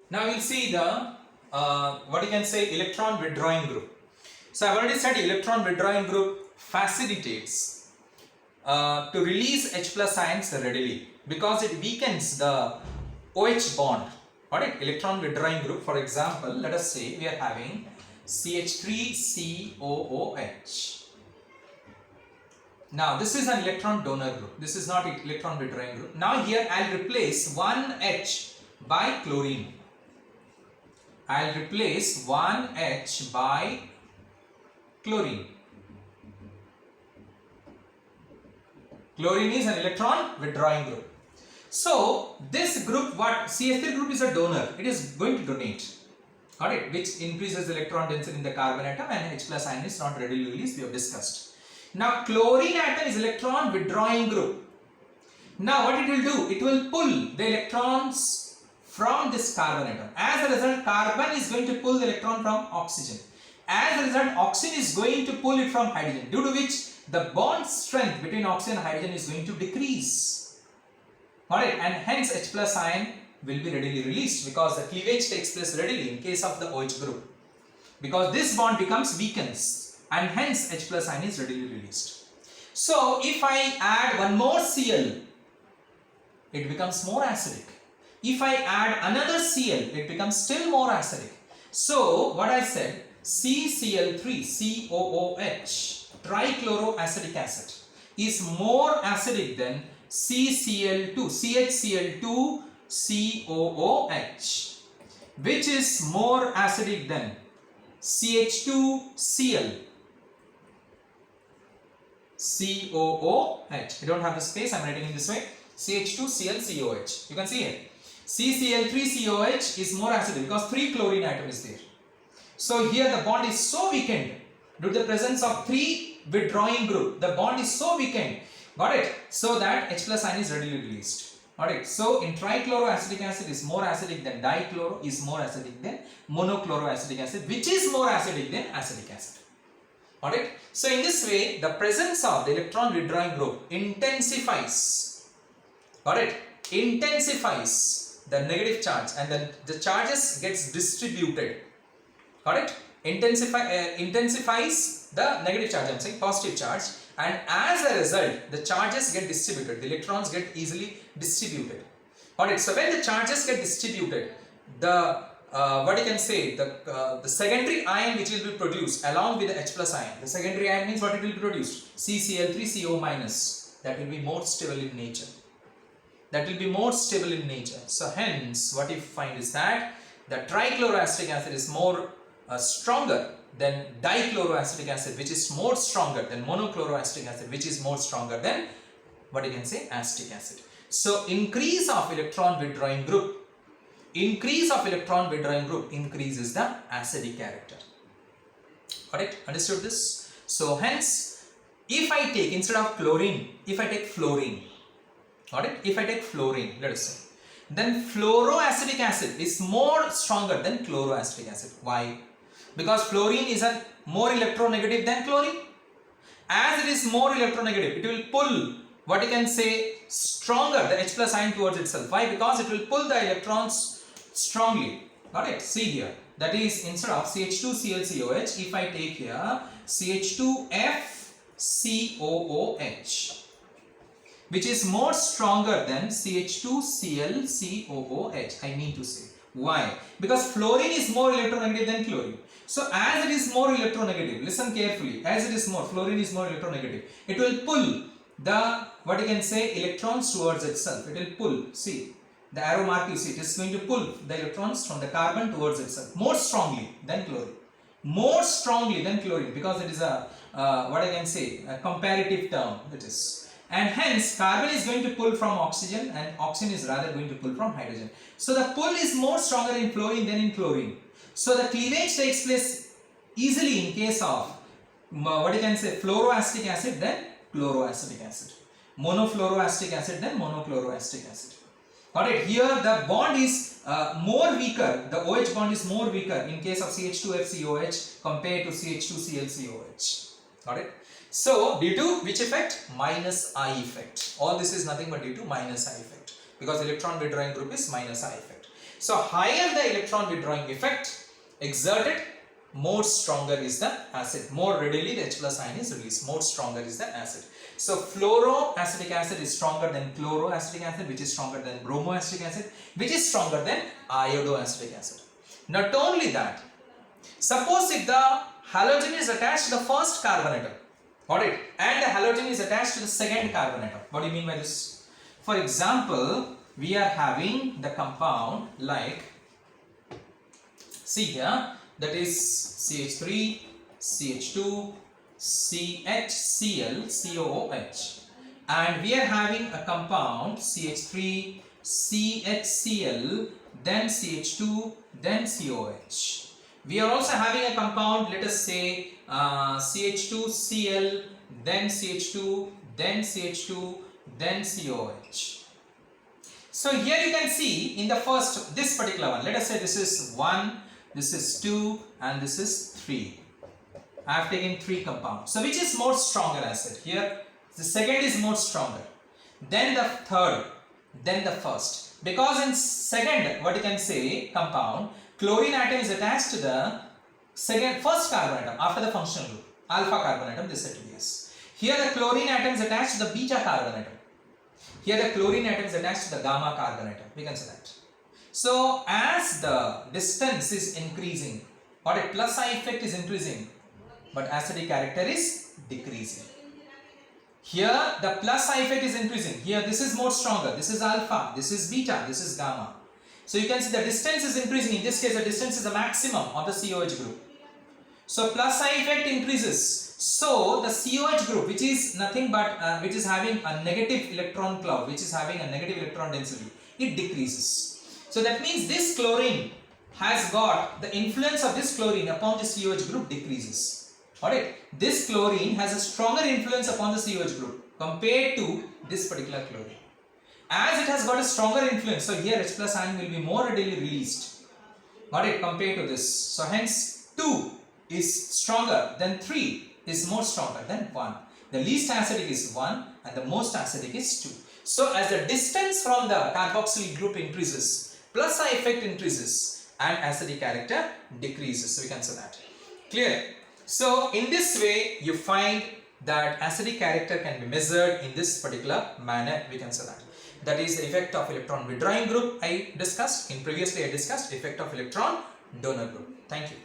Now we'll see the what you can say electron withdrawing group. So I've already said electron withdrawing group facilitates to release H plus ions readily because it weakens the OH bond. Alright, electron withdrawing group, for example, let us say we are having CH3COOH. Now this is an electron donor group. This is not electron withdrawing group. Now here I'll replace one H by chlorine. I'll replace one H by chlorine. Chlorine is an electron withdrawing group. So this group, what CH3 group is a donor, it is going to donate. Alright, which increases electron density in the carbon atom, and H plus ion is not readily released, we have discussed. Now chlorine atom is electron withdrawing group. Now what it will do? It will pull the electrons from this carbon atom. As a result, carbon is going to pull the electron from oxygen. As a result, oxygen is going to pull it from hydrogen, due to which the bond strength between oxygen and hydrogen is going to decrease. Alright, and hence H plus ion will be readily released because the cleavage takes place readily in case of the OH group. Because this bond becomes weakens and hence H plus ion is readily released. So if I add one more Cl, it becomes more acidic. If I add another Cl, it becomes still more acidic. So what I said, CCl3COOH, trichloroacetic acid, is more acidic than CHCl2COOH, which is more acidic than CH2Cl COOH. I don't have the space, I am writing in this way, CH2Cl COH. You can see here, CCl3COH is more acidic because 3 chlorine atom is there. So here the bond is so weakened due to the presence of 3 withdrawing group. The bond is so weakened, got it? So that H plus ion is readily released. Alright, so in trichloroacetic acid is more acidic than dichloro, is more acidic than monochloroacetic acid, which is more acidic than acetic acid. Alright, so in this way the presence of the electron withdrawing group intensifies, alright, intensifies the negative charge, and then the charges gets distributed. Alright, intensifies the negative charge, I am saying positive charge, and as a result the charges get distributed, the electrons get easily distributed. Alright, so when the charges get distributed, the what you can say, the secondary ion which will be produced along with the H plus ion, the secondary ion means what it will be produced, CCl3CO minus, that will be more stable in nature. That will be more stable in nature. So hence what you find is that the trichloroacetic acid is more stronger than dichloroacetic acid, which is more stronger than monochloroacetic acid, which is more stronger than what you can say acetic acid. So increase of electron withdrawing group, increases the acidic character. Alright, understood this? So hence if I take, instead of chlorine, if I take fluorine, alright, if I take fluorine, let us say, then fluoroacetic acid is more stronger than chloroacetic acid. Why? Because fluorine is a more electronegative than chlorine. As it is more electronegative, it will pull what you can say stronger the H plus ion towards itself. Why? Because it will pull the electrons strongly. Got it? See here, that is, instead of CH2ClCOH, if I take here CH2FCOOH, which is more stronger than CH2ClCOOH, I mean to say. Why? Because fluorine is more electronegative than chlorine. So as it is more electronegative, listen carefully, as it is more, fluorine is more electronegative, it will pull the, what you can say, electrons towards itself. It will pull, see, the arrow mark you see, it is going to pull the electrons from the carbon towards itself, more strongly than chlorine. More strongly than chlorine, because it is a, what I can say, a comparative term, it is. And hence carbon is going to pull from oxygen and oxygen is rather going to pull from hydrogen. So the pull is more stronger in fluorine than in chlorine. So the cleavage takes place easily in case of what you can say, fluoroacetic acid than chloroacetic acid, monofluoroacetic acid than monochloroacetic acid. Alright, here the bond is more weaker, the OH bond is more weaker in case of CH2FCOH compared to CH2ClCOH. Alright. So due to which effect? Minus I effect. All this is nothing but due to minus I effect, because electron withdrawing group is minus I effect. So higher the electron withdrawing effect exerted, more stronger is the acid. More readily the H plus ion is released. More stronger is the acid. So fluoroacetic acid is stronger than chloroacetic acid, which is stronger than bromoacetic acid, which is stronger than iodoacetic acid. Not only that, suppose if the halogen is attached to the first carbon atom, got it, and the halogen is attached to the second carbon atom. What do you mean by this? For example, we are having the compound like, see here, that is CH3, CH2, CHCl, COOH, and we are having a compound CH3, CHCl, then CH2, then COH. We are also having a compound, let us say CH2Cl, then CH2, then CH2, then COH. So here you can see in the first, this particular one, let us say this is 1, this is 2, and this is 3. I have taken 3 compounds. So which is more stronger acid? Here the second is more stronger, then the third, then the first. Because in second, what you can say, compound, chlorine atom is attached to the first carbon atom after the functional group. Alpha carbon atom, this is said to be S. Here the chlorine atom is attached to the beta carbon atom. Here the chlorine atom is attached to the gamma carbon atom. We can say that. So as the distance is increasing, or a plus I effect is increasing, but acidic character is decreasing. Here the plus I effect is increasing. Here this is more stronger. This is alpha, this is beta, this is gamma. So you can see the distance is increasing. In this case, the distance is the maximum of the COH group. So plus I effect increases. So the COH group, which is nothing but which is having a negative electron cloud, which is having a negative electron density, it decreases. So that means this chlorine has got the influence of this chlorine upon the COH group decreases. Alright, this chlorine has a stronger influence upon the COH group compared to this particular chlorine. As it has got a stronger influence, so here H plus ion will be more readily released. Got it, compared to this. So hence 2 is stronger than 3 is more stronger than 1. The least acidic is 1 and the most acidic is 2. So as the distance from the carboxylic group increases, plus I effect increases and acidic character decreases. So we can say that. Clear? So in this way you find that acidic character can be measured in this particular manner. We can say that. That is the effect of electron withdrawing group I discussed. Previously I discussed effect of electron donor group. Thank you.